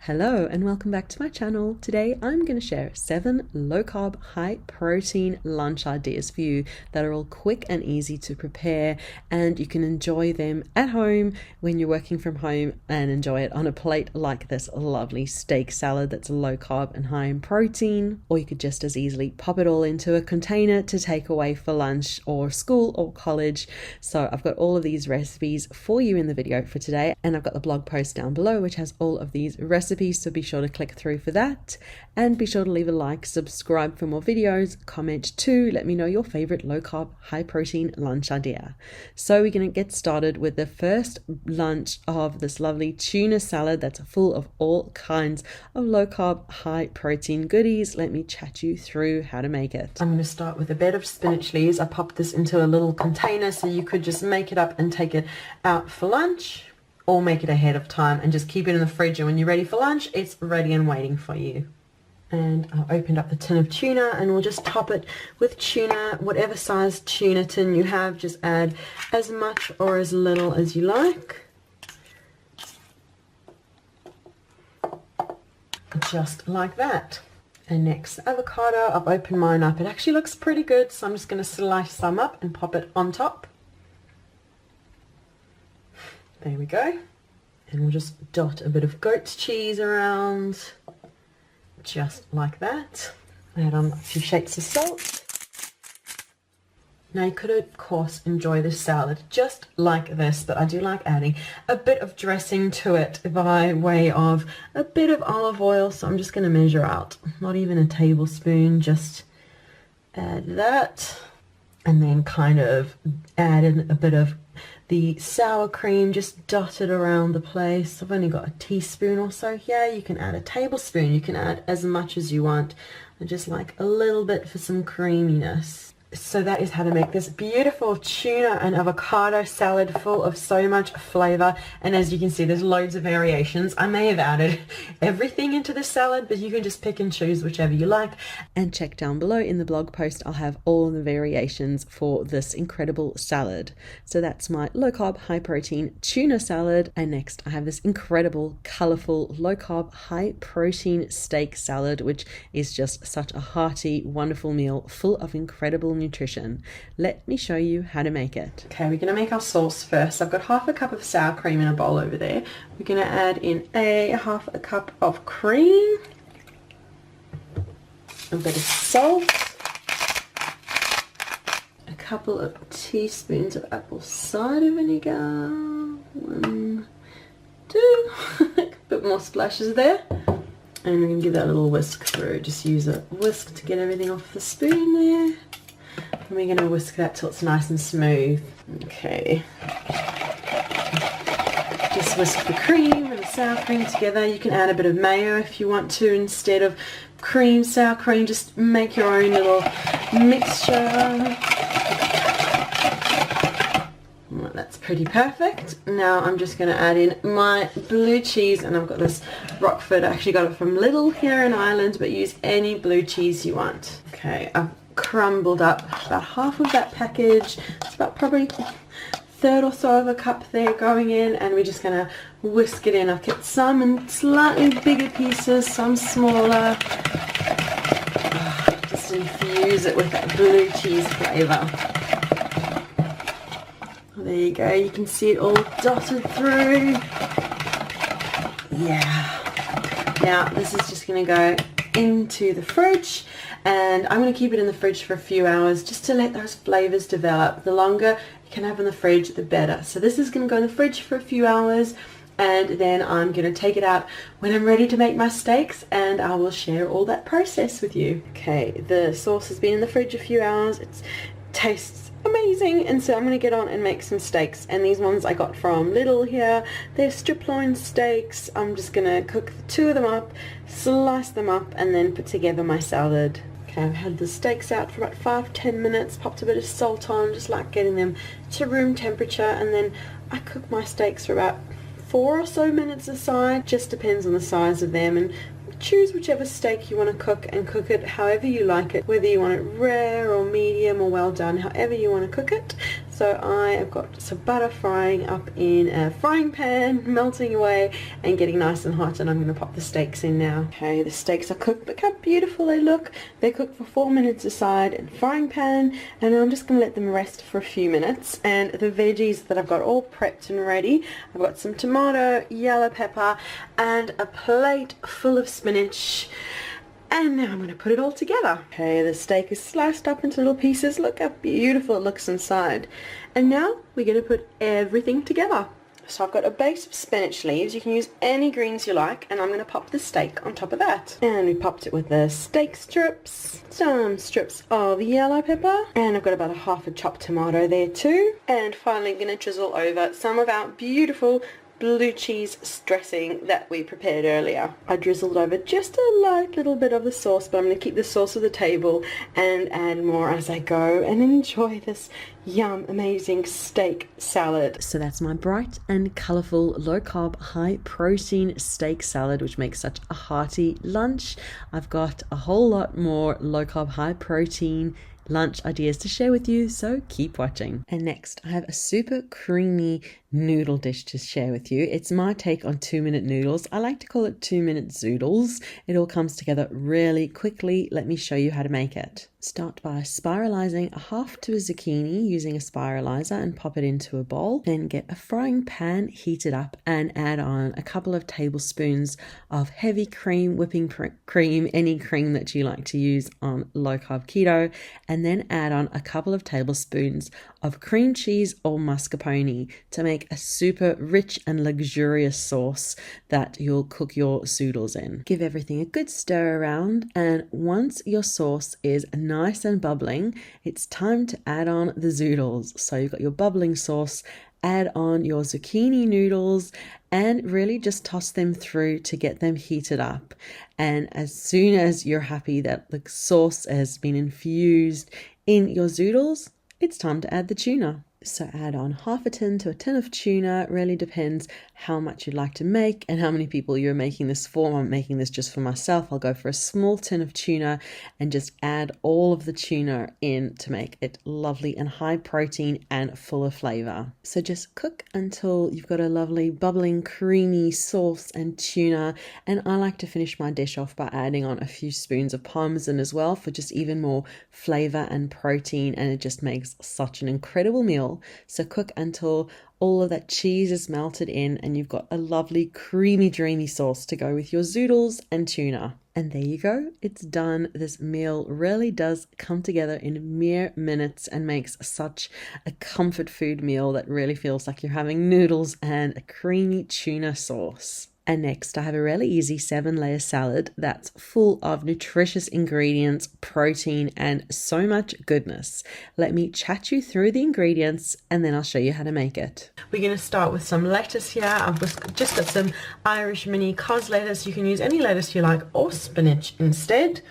Hello and welcome back to my channel. Today I'm going to share 7 low-carb, high-protein lunch ideas for you that are all quick and easy to prepare, and you can enjoy them at home when you're working from home and enjoy it on a plate like this lovely steak salad that's low-carb and high in protein. Or you could just as easily pop it all into a container to take away for lunch or school or college. So I've got all of these recipes for you in the video for today, and I've got the blog post down below which has all of these recipes, so be sure to click through for that, and be sure to leave a like, subscribe for more videos, comment too, let me know your favorite low carb high protein lunch idea. So we're going to get started with the first lunch of this lovely tuna salad that's full of all kinds of low carb high protein goodies. Let me chat you through how to make it. I'm going to start with a bed of spinach leaves. I popped this into a little container so you could just make it up and take it out for lunch, or make it ahead of time and just keep it in the fridge, and when you're ready for lunch it's ready and waiting for you. And I've opened up the tin of tuna, and we'll just top it with tuna. Whatever size tuna tin you have, just add as much or as little as you like. Just like that. And next, avocado. I've opened mine up. It actually looks pretty good, so I'm just going to slice some up and pop it on top. There we go. And we'll just dot a bit of goat's cheese around, just like that. Add on a few shakes of salt. Now you could of course enjoy this salad just like this, but I do like adding a bit of dressing to it by way of a bit of olive oil. So I'm just going to measure out, not even a tablespoon, just add that, and then kind of add in a bit of the sour cream, just dotted around the place. I've only got a teaspoon or so here. You can add a tablespoon, you can add as much as you want. I just like a little bit for some creaminess. So that is how to make this beautiful tuna and avocado salad full of so much flavor. And as you can see, there's loads of variations. I may have added everything into this salad, but you can just pick and choose whichever you like. And check down below in the blog post, I'll have all the variations for this incredible salad. So that's my low carb, high protein tuna salad. And next I have this incredible, colorful, low carb, high protein steak salad, which is just such a hearty, wonderful meal full of incredible nutrition. Let me show you how to make it. Okay, we're going to make our sauce first. I've got half a cup of sour cream in a bowl over there. We're going to add in half a cup of cream, a bit of salt, a couple of teaspoons of apple cider vinegar, 1, 2, a bit more splashes there. And we're going to give that a little whisk through. Just use a whisk to get everything off the spoon there. And we're going to whisk that till it's nice and smooth. Okay. Just whisk the cream and the sour cream together. You can add a bit of mayo if you want to instead of cream, sour cream. Just make your own little mixture. Well, that's pretty perfect. Now I'm just going to add in my blue cheese, and I've got this Rockford. I actually got it from Lidl here in Ireland, but use any blue cheese you want. Okay, I've crumbled up about half of that package. It's about probably a third or so of a cup there going in, and we're just going to whisk it in. I've kept some in slightly bigger pieces, some smaller. Just infuse it with that blue cheese flavour. There you go, you can see it all dotted through. Yeah. Now this is just going to go into the fridge, and I'm going to keep it in the fridge for a few hours just to let those flavors develop. The longer you can have in the fridge, the better. So this is going to go in the fridge for a few hours, and then I'm going to take it out when I'm ready to make my steaks, and I will share all that process with you. Okay, the sauce has been in the fridge a few hours. It tastes amazing, and so I'm going to get on and make some steaks. And these ones I got from Lidl here. They're strip loin steaks. I'm just going to cook 2 of them up, slice them up, and then put together my salad. Okay, I've had the steaks out for about 5-10 minutes, popped a bit of salt on, just like getting them to room temperature, and then I cook my steaks for about 4 or so minutes aside. Just depends on the size of them, and choose whichever steak you want to cook and cook it however you like it, whether you want it rare or medium or well done, however you want to cook it. So I have got some butter frying up in a frying pan, melting away and getting nice and hot, and I'm going to pop the steaks in now. Okay, the steaks are cooked. Look how beautiful they look. They're cooked for 4 minutes aside in a frying pan, and I'm just going to let them rest for a few minutes. And the veggies that I've got all prepped and ready, I've got some tomato, yellow pepper and a plate full of spinach. And now I'm going to put it all together. Okay, the steak is sliced up into little pieces. Look how beautiful it looks inside. And now we're going to put everything together. So I've got a base of spinach leaves. You can use any greens you like, and I'm going to pop the steak on top of that. And we popped it with the steak strips, some strips of yellow pepper, and I've got about a half a chopped tomato there too. And finally I'm going to drizzle over some of our beautiful blue cheese dressing that we prepared earlier. I drizzled over just a light little bit of the sauce, but I'm going to keep the sauce at the table and add more as I go and enjoy this yum amazing steak salad. So that's my bright and colourful low carb high protein steak salad, which makes such a hearty lunch. I've got a whole lot more low carb high protein lunch ideas to share with you, so keep watching. And next I have a super creamy noodle dish to share with you. It's my take on 2-minute noodles. I like to call it 2-minute zoodles. It all comes together really quickly. Let me show you how to make it. Start by spiralizing a half to a zucchini using a spiralizer and pop it into a bowl. Then get a frying pan, heat it up and add on a couple of tablespoons of heavy cream, whipping cream, any cream that you like to use on low carb keto, and then add on a couple of tablespoons of cream cheese or mascarpone to make a super rich and luxurious sauce that you'll cook your zoodles in. Give everything a good stir around, and once your sauce is nice and bubbling, it's time to add on the zoodles. So you've got your bubbling sauce, add on your zucchini noodles and really just toss them through to get them heated up. And as soon as you're happy that the sauce has been infused in your zoodles, it's time to add the tuna. So add on half a tin to a tin of tuna. Really depends how much you'd like to make and how many people you're making this for. I'm making this just for myself. I'll go for a small tin of tuna and just add all of the tuna in to make it lovely and high protein and full of flavor. So just cook until you've got a lovely bubbling creamy sauce and tuna. And I like to finish my dish off by adding on a few spoons of parmesan as well for just even more flavor and protein, and it just makes such an incredible meal. So cook until all of that cheese is melted in and you've got a lovely creamy dreamy sauce to go with your zoodles and tuna. And there you go, it's done. This meal really does come together in mere minutes and makes such a comfort food meal that really feels like you're having noodles and a creamy tuna sauce. And next I have a really easy 7-layer salad that's full of nutritious ingredients, protein, and so much goodness. Let me chat you through the ingredients and then I'll show you how to make it. We're going to start with some lettuce here. I've just got some Irish mini cos lettuce. You can use any lettuce you like or spinach instead.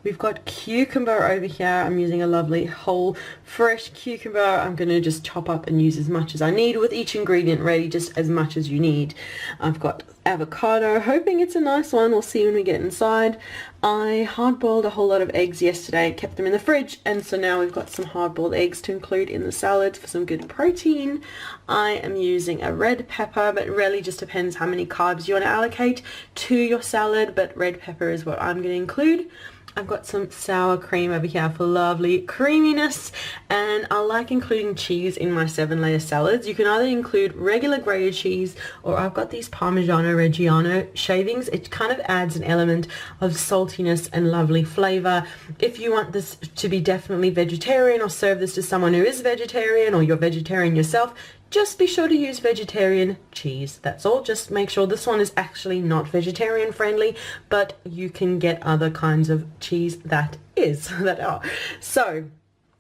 We've got cucumber over here. I'm using a lovely whole fresh cucumber. I'm going to just chop up and use as much as I need with each ingredient ready, just as much as you need. I've got avocado, hoping it's a nice one. We'll see when we get inside. I hard-boiled a whole lot of eggs yesterday, kept them in the fridge, and so now we've got some hard-boiled eggs to include in the salad for some good protein. I am using a red pepper, but it really just depends how many carbs you want to allocate to your salad, but red pepper is what I'm going to include. I've got some sour cream over here for lovely creaminess, and I like including cheese in my 7-layer salads. You can either include regular grated cheese, or I've got these Parmigiano Reggiano shavings. It kind of adds an element of saltiness and lovely flavor. If you want this to be definitely vegetarian or serve this to someone who is vegetarian, or you're vegetarian yourself, just be sure to use vegetarian cheese. That's all. Just make sure this one is actually not vegetarian friendly, but you can get other kinds of cheese that are. So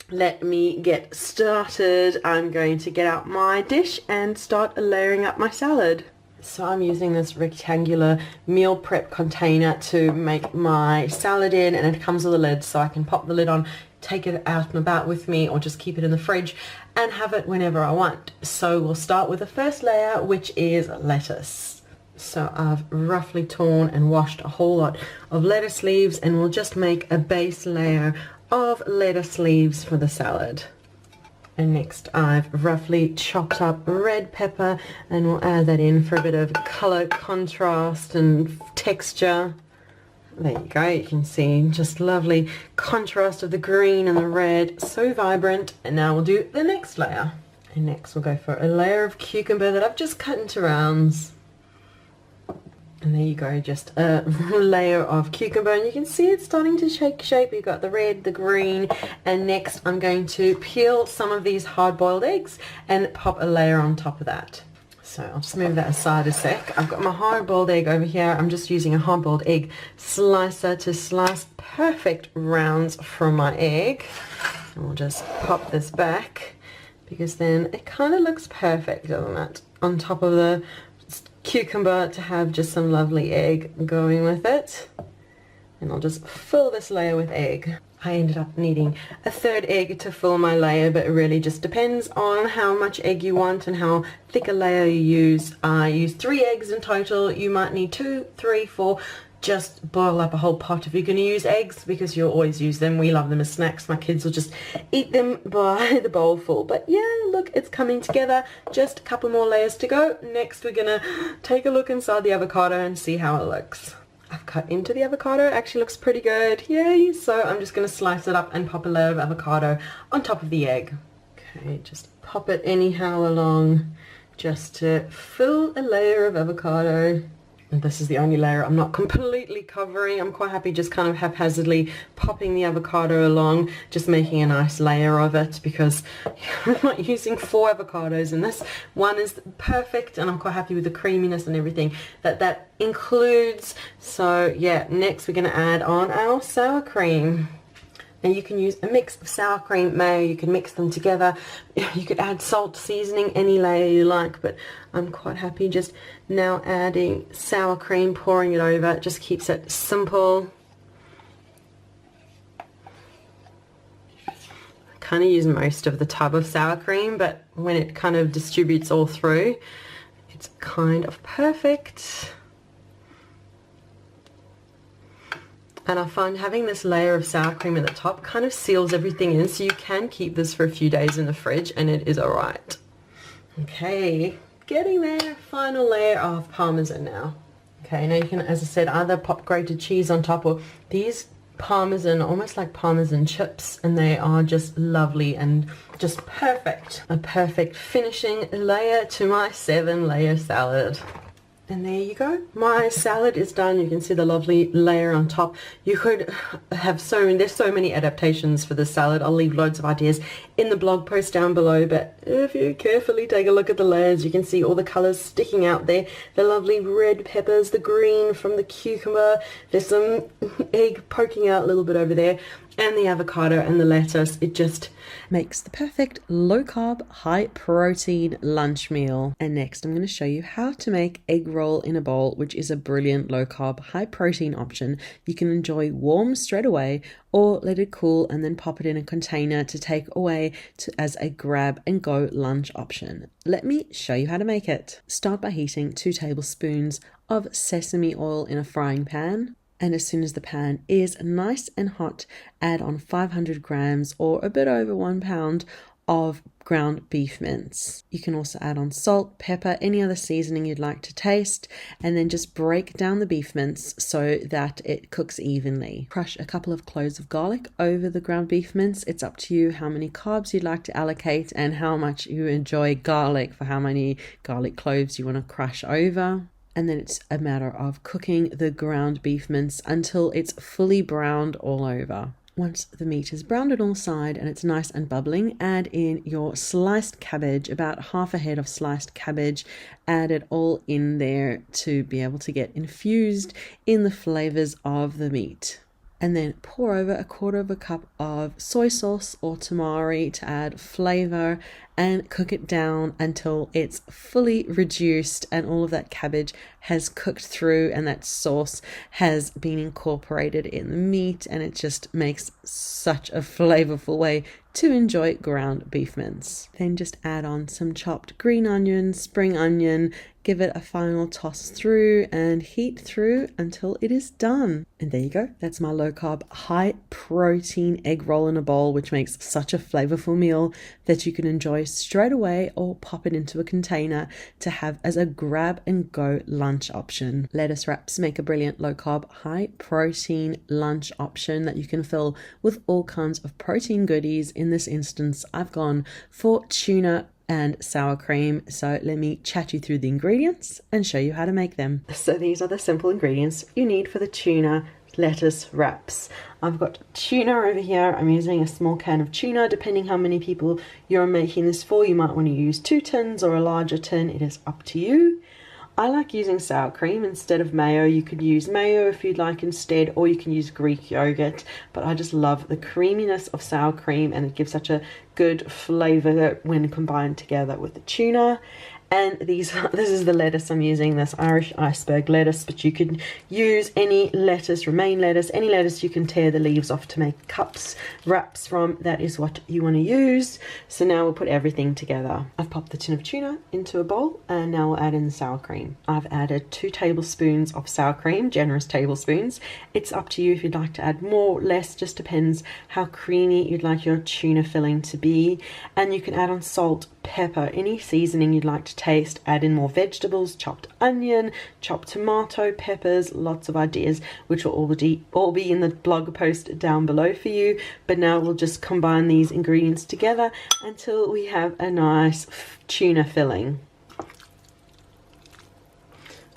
let me get started. I'm going to get out my dish and start layering up my salad. So I'm using this rectangular meal prep container to make my salad in, and it comes with a lid so I can pop the lid on, take it out and about with me, or just keep it in the fridge and have it whenever I want. So we'll start with the first layer, which is lettuce. So I've roughly torn and washed a whole lot of lettuce leaves, and we'll just make a base layer of lettuce leaves for the salad. And next I've roughly chopped up red pepper, and we'll add that in for a bit of color contrast and texture. There you go, you can see just lovely contrast of the green and the red, so vibrant. And now we'll do the next layer. And next we'll go for a layer of cucumber that I've just cut into rounds. And there you go, just a layer of cucumber, and you can see it's starting to take shape. You've got the red, the green, and next I'm going to peel some of these hard-boiled eggs and pop a layer on top of that. So I'll just move that aside a sec. I've got my hard-boiled egg over here. I'm just using a hard-boiled egg slicer to slice perfect rounds from my egg. And we'll just pop this back, because then it kind of looks perfect, doesn't it? On top of the cucumber, to have just some lovely egg going with it. And I'll just fill this layer with egg. I ended up needing a third egg to fill my layer, but it really just depends on how much egg you want and how thick a layer you use. I used 3 eggs in total. You might need 2, 3, 4. Just boil up a whole pot if you're going to use eggs, because you'll always use them. We love them as snacks. My kids will just eat them by the bowl full. But yeah, look, it's coming together. Just a couple more layers to go. Next we're going to take a look inside the avocado and see how it looks. I've cut into the avocado. It actually looks pretty good. Yay! So I'm just going to slice it up and pop a layer of avocado on top of the egg. Okay, just pop it anyhow along, just to fill a layer of avocado. And this is the only layer I'm not completely covering. I'm quite happy just kind of haphazardly popping the avocado along, just making a nice layer of it, because I'm not using 4 avocados, and this one is perfect, and I'm quite happy with the creaminess and everything that includes. So yeah, next we're going to add on our sour cream. And you can use a mix of sour cream, mayo, you can mix them together. You could add salt, seasoning, any layer you like, but I'm quite happy just now adding sour cream, pouring it over. It just keeps it simple. I kind of use most of the tub of sour cream, but when it kind of distributes all through, it's kind of perfect. And I find having this layer of sour cream at the top kind of seals everything in, so you can keep this for a few days in the fridge and it is alright. Okay, getting there. Final layer of parmesan now. Okay, now you can, as I said, either pop grated cheese on top, or these parmesan, almost like parmesan chips, and they are just lovely and just perfect. A perfect finishing layer to my 7-layer salad. And there you go, my salad is done. You can see the lovely layer on top. You could have there's so many adaptations for this salad. I'll leave loads of ideas in the blog post down below, but if you carefully take a look at the layers, you can see all the colors sticking out there. The lovely red peppers, the green from the cucumber, there's some egg poking out a little bit over there, and the avocado and the lettuce. It just makes the perfect low-carb, high-protein lunch meal. And next I'm going to show you how to make egg roll in a bowl, which is a brilliant low-carb, high-protein option. You can enjoy warm straight away, or let it cool and then pop it in a container to take away as a grab-and-go lunch option. Let me show you how to make it. Start by heating 2 tablespoons of sesame oil in a frying pan. And as soon as the pan is nice and hot, add on 500 grams or a bit over 1 pound of ground beef mince. You can also add on salt, pepper, any other seasoning you'd like to taste, and then just break down the beef mince so that it cooks evenly. Crush a couple of cloves of garlic over the ground beef mince. It's up to you how many carbs you'd like to allocate and how much you enjoy garlic, for how many garlic cloves you want to crush over. And then it's a matter of cooking the ground beef mince until it's fully browned all over. Once the meat is browned on all sides and it's nice and bubbling, add in your sliced cabbage, about half a head of sliced cabbage. Add it all in there to be able to get infused in the flavors of the meat. And then pour over 1/4 cup of soy sauce or tamari to add flavor, and cook it down until it's fully reduced and all of that cabbage has cooked through and that sauce has been incorporated in the meat, and it just makes such a flavorful way to enjoy ground beef mince. Then just add on some chopped green onion, spring onion, give it a final toss through and heat through until it is done. And there you go. That's my low carb, high protein egg roll in a bowl, which makes such a flavorful meal that you can enjoy straight away or pop it into a container to have as a grab and go lunch option. Lettuce wraps make a brilliant low carb, high protein lunch option that you can fill with all kinds of protein goodies. In this instance, I've gone for tuna and sour cream. So let me chat you through the ingredients and show you how to make them. So these are the simple ingredients you need for the tuna lettuce wraps. I've got tuna over here. I'm using a small can of tuna. Depending how many people you're making this for, you might want to use 2 tins or a larger tin. It is up to you. I like using sour cream instead of mayo. You could use mayo if you'd like instead, or you can use Greek yogurt, but I just love the creaminess of sour cream, and it gives such a good flavor when combined together with the tuna. And this is the lettuce I'm using, this Irish iceberg lettuce, but you could use any lettuce, romaine lettuce, any lettuce you can tear the leaves off to make cups, wraps from. That is what you want to use. So now we'll put everything together. I've popped the tin of tuna into a bowl, and now we'll add in the sour cream. I've added 2 tablespoons of sour cream, generous tablespoons. It's up to you if you'd like to add more, less, just depends how creamy you'd like your tuna filling to be. And you can add on salt, pepper, any seasoning you'd like to taste. Add in more vegetables, chopped onion, chopped tomato, peppers, lots of ideas, which will all be in the blog post down below for you. But now we'll just combine these ingredients together until we have a nice tuna filling.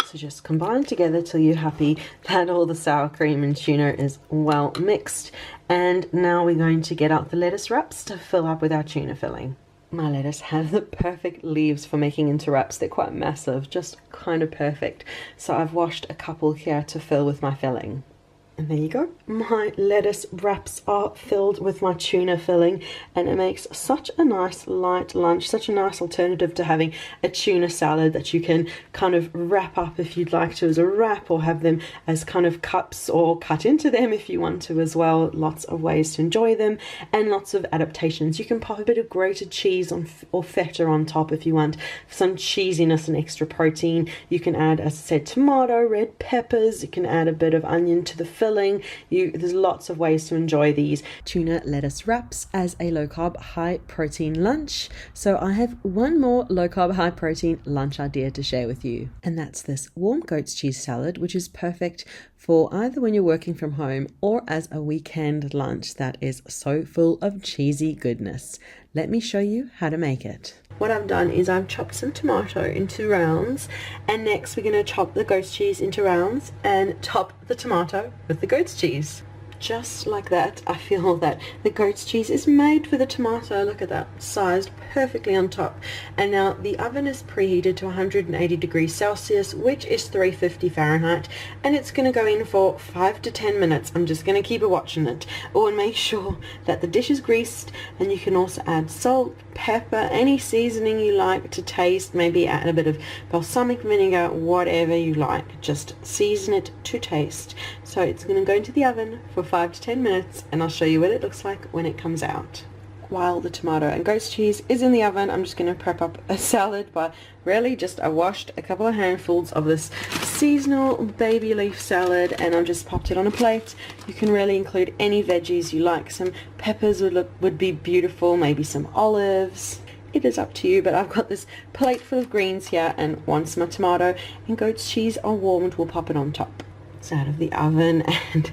So just combine together till you're happy that all the sour cream and tuna is well mixed. And now we're going to get out the lettuce wraps to fill up with our tuna filling. My lettuce has the perfect leaves for making into wraps. They're quite massive, just kind of perfect. So I've washed a couple here to fill with my filling. And there you go. My lettuce wraps are filled with my tuna filling, and it makes such a nice light lunch, such a nice alternative to having a tuna salad that you can kind of wrap up if you'd like to as a wrap, or have them as kind of cups, or cut into them if you want to as well. Lots of ways to enjoy them and lots of adaptations. You can pop a bit of grated cheese on or feta on top if you want some cheesiness and extra protein. You can add, as I said, tomato, red peppers. You can add a bit of onion to the filling. There's lots of ways to enjoy these tuna lettuce wraps as a low carb, high protein lunch. So I have one more low carb, high protein lunch idea to share with you, and that's this warm goat's cheese salad, which is perfect for either when you're working from home or as a weekend lunch that is so full of cheesy goodness. Let me show you how to make it. What I've done is I've chopped some tomato into rounds, and next we're going to chop the goat's cheese into rounds and top the tomato with the goat's cheese. Just like that. I feel that the goat's cheese is made for the tomato. Look at that, sized perfectly on top. And now the oven is preheated to 180 degrees Celsius, which is 350 Fahrenheit, and it's going to go in for 5 to 10 minutes. I'm just going to keep watching it. Oh, and make sure that the dish is greased, and you can also add salt, pepper, any seasoning you like to taste. Maybe add a bit of balsamic vinegar, whatever you like. Just season it to taste. So it's going to go into the oven for 5 to 10 minutes, and I'll show you what it looks like when it comes out. While the tomato and goat's cheese is in the oven, I'm just going to prep up a salad by I washed a couple of handfuls of this seasonal baby leaf salad, and I've just popped it on a plate. You can really include any veggies you like. Some peppers would be beautiful, maybe some olives. It is up to you, but I've got this plate full of greens here, and once my tomato and goat's cheese are warmed, we'll pop it on top. It's out of the oven, and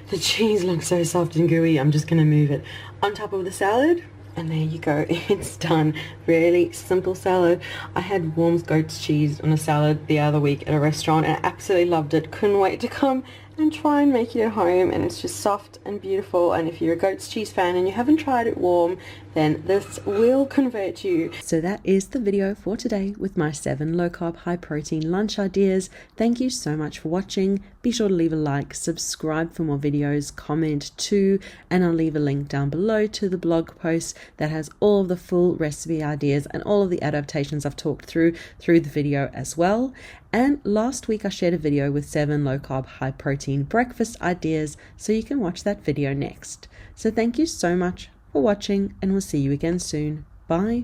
the cheese looks so soft and gooey. I'm just going to move it on top of the salad, and there you go. It's done. Really simple salad. I had warm goat's cheese on a salad the other week at a restaurant, and I absolutely loved it. Couldn't wait to come and try and make it at home, and it's just soft and beautiful. And if you're a goat's cheese fan and you haven't tried it warm, then this will convert you. So that is the video for today with my 7 low carb, high protein lunch ideas. Thank you so much for watching. Be sure to leave a like, subscribe for more videos, comment too, and I'll leave a link down below to the blog post that has all of the full recipe ideas and all of the adaptations I've talked through the video as well. And last week I shared a video with 7 low carb, high protein breakfast ideas, so you can watch that video next. So thank you so much for watching, and we'll see you again soon. Bye.